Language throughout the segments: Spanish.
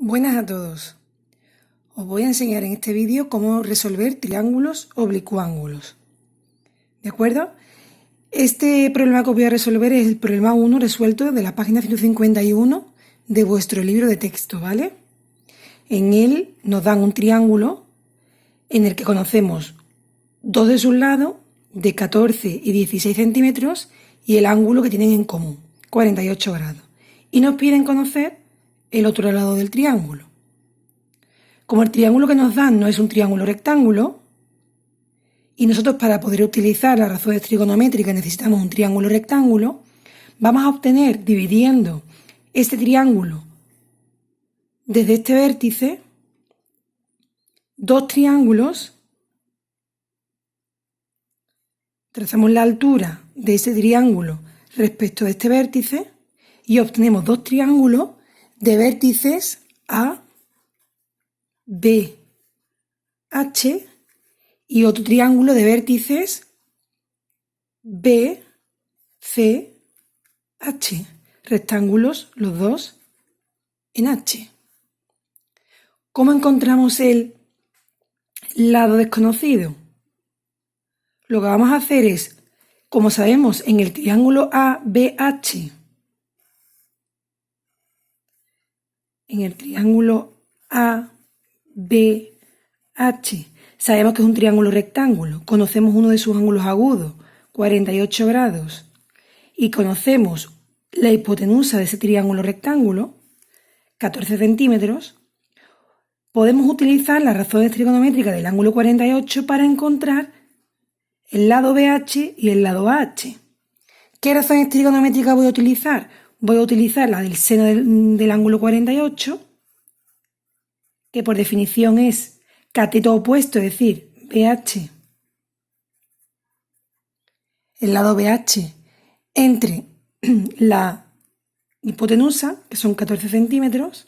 Buenas a todos. Os voy a enseñar en este vídeo cómo resolver triángulos oblicuángulos. ¿De acuerdo? Este problema que os voy a resolver es el problema 1 resuelto de la página 151 de vuestro libro de texto, ¿vale? En él nos dan un triángulo en el que conocemos dos de sus lados de 14 y 16 centímetros y el ángulo que tienen en común, 48 grados. Y nos piden conocer el otro lado del triángulo. Como el triángulo que nos dan no es un triángulo rectángulo, y nosotros para poder utilizar las razones trigonométricas necesitamos un triángulo rectángulo, vamos a obtener, dividiendo este triángulo desde este vértice, dos triángulos. Trazamos la altura de ese triángulo respecto de este vértice y obtenemos dos triángulos de vértices A, B, H y otro triángulo de vértices B, C, H. Rectángulos los dos en H. ¿Cómo encontramos el lado desconocido? Lo que vamos a hacer es, como sabemos, en el triángulo ABH, sabemos que es un triángulo rectángulo, conocemos uno de sus ángulos agudos, 48 grados, y conocemos la hipotenusa de ese triángulo rectángulo, 14 centímetros, podemos utilizar las razones trigonométricas del ángulo 48 para encontrar el lado BH y el lado AH. ¿Qué razones trigonométricas voy a utilizar? Voy a utilizar la del seno del ángulo 48, que por definición es cateto opuesto, es decir, BH, el lado BH, entre la hipotenusa, que son 14 centímetros,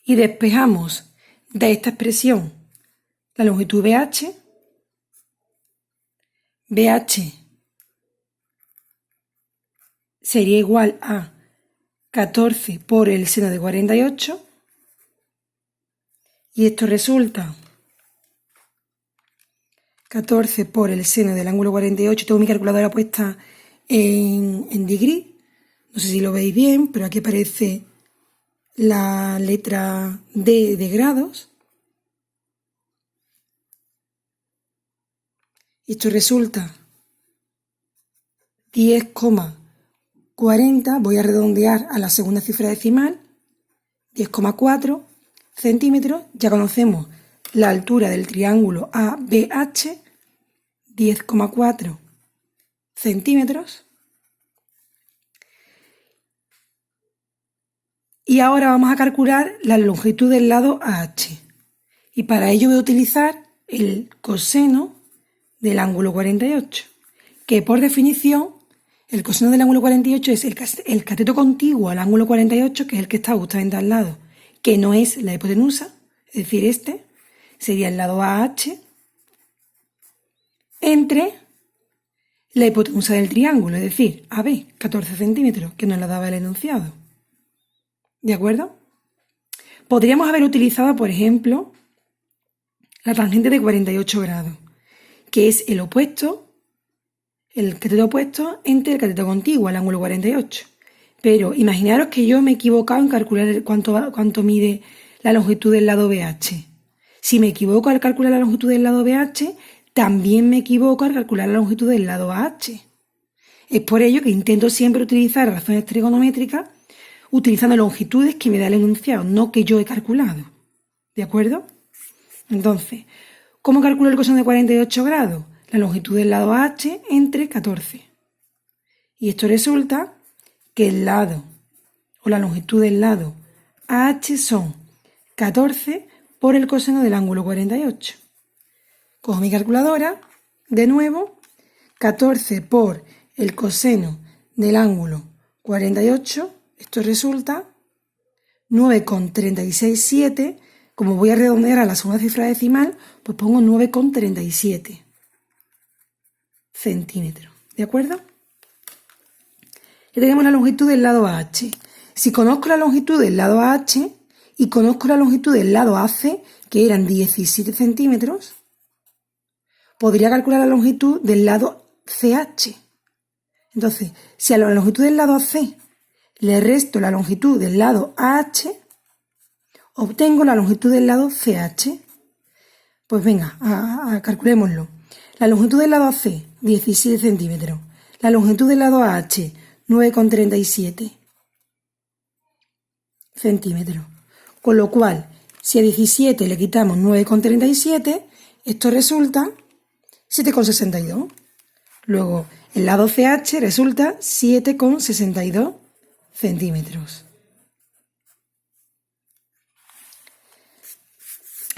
y despejamos de esta expresión la longitud BH. BH sería igual a 14 por el seno de 48 y esto resulta 14 por el seno del ángulo 48. Tengo mi calculadora puesta en degree, no sé si lo veis bien, pero aquí aparece la letra D de grados. Esto resulta 10,40, voy a redondear a la segunda cifra decimal, 10,4 centímetros. Ya conocemos la altura del triángulo ABH, 10,4 centímetros. Y ahora vamos a calcular la longitud del lado AH. Y para ello voy a utilizar el coseno del ángulo 48, que por definición el coseno del ángulo 48 es el cateto contiguo al ángulo 48, que es el que está justamente al lado, que no es la hipotenusa, es decir, este sería el lado AH, entre la hipotenusa del triángulo, es decir, AB, 14 centímetros, que nos la daba el enunciado. ¿De acuerdo? Podríamos haber utilizado, por ejemplo, la tangente de 48 grados, que es el opuesto, el cateto opuesto entre el cateto contiguo al ángulo 48. Pero imaginaros que yo me he equivocado en calcular cuánto mide la longitud del lado BH. Si me equivoco al calcular la longitud del lado BH, también me equivoco al calcular la longitud del lado AH. Es por ello que intento siempre utilizar razones trigonométricas utilizando longitudes que me da el enunciado, no que yo he calculado. ¿De acuerdo? Entonces, ¿cómo calculo el coseno de 48 grados? La longitud del lado AH entre 14. Y esto resulta que el lado o la longitud del lado AH son 14 por el coseno del ángulo 48. Cojo mi calculadora, de nuevo, 14 por el coseno del ángulo 48, esto resulta 9,367. Como voy a redondear a la segunda cifra decimal, pues pongo 9,37 centímetros. ¿De acuerdo? Ya tenemos la longitud del lado AH. Si conozco la longitud del lado AH, y conozco la longitud del lado AC, que eran 17 centímetros, podría calcular la longitud del lado CH. Entonces, si a la longitud del lado AC le resto la longitud del lado AH, obtengo la longitud del lado CH. Pues venga, calculémoslo. La longitud del lado AC, 17 centímetros. La longitud del lado AH, 9,37 centímetros. Con lo cual, si a 17 le quitamos 9,37, esto resulta 7,62. Luego, el lado CH resulta 7,62 centímetros.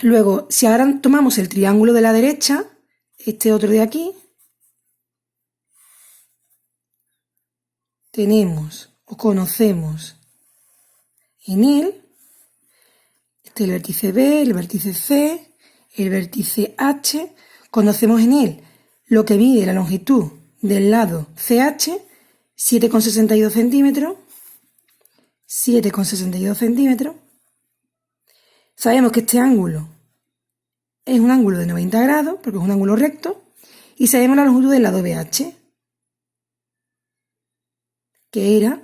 Luego, si ahora tomamos el triángulo de la derecha, este otro de aquí, tenemos o conocemos en él, este es el vértice B, el vértice C, el vértice H, conocemos en él lo que mide la longitud del lado CH, 7,62 centímetros, 7,62 centímetros. Sabemos que este ángulo es un ángulo de 90 grados, porque es un ángulo recto, y sabemos la longitud del lado BH, que era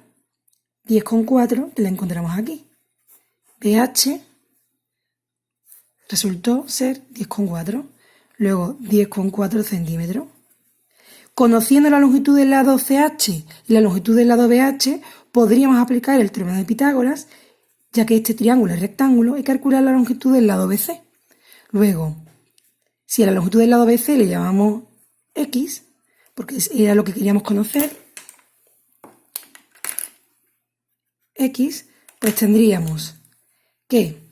10,4, que la encontramos aquí. BH resultó ser 10,4, luego 10,4 centímetros. Conociendo la longitud del lado CH y la longitud del lado BH, podríamos aplicar el teorema de Pitágoras, ya que este triángulo es rectángulo, y calcular la longitud del lado BC. Luego, si a la longitud del lado BC le llamamos X, porque era lo que queríamos conocer, X, pues tendríamos que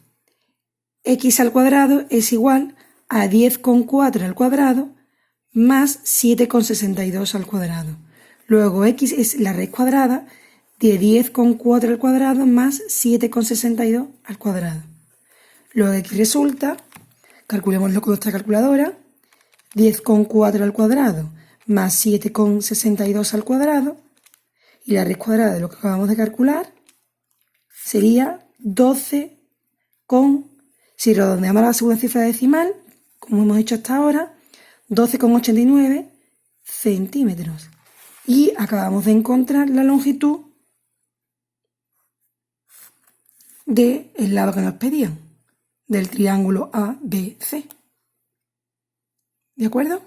X al cuadrado es igual a 10,4 al cuadrado más 7,62 al cuadrado. Luego X es la raíz cuadrada de 10,4 al cuadrado más 7,62 al cuadrado. Luego X resulta, calculémoslo con nuestra calculadora, 10,4 al cuadrado más 7,62 al cuadrado, y la raíz cuadrada de lo que acabamos de calcular sería 12, si redondeamos a la segunda cifra decimal, como hemos hecho hasta ahora, 12,89 centímetros. Y acabamos de encontrar la longitud del lado que nos pedían, del triángulo ABC. ¿De acuerdo?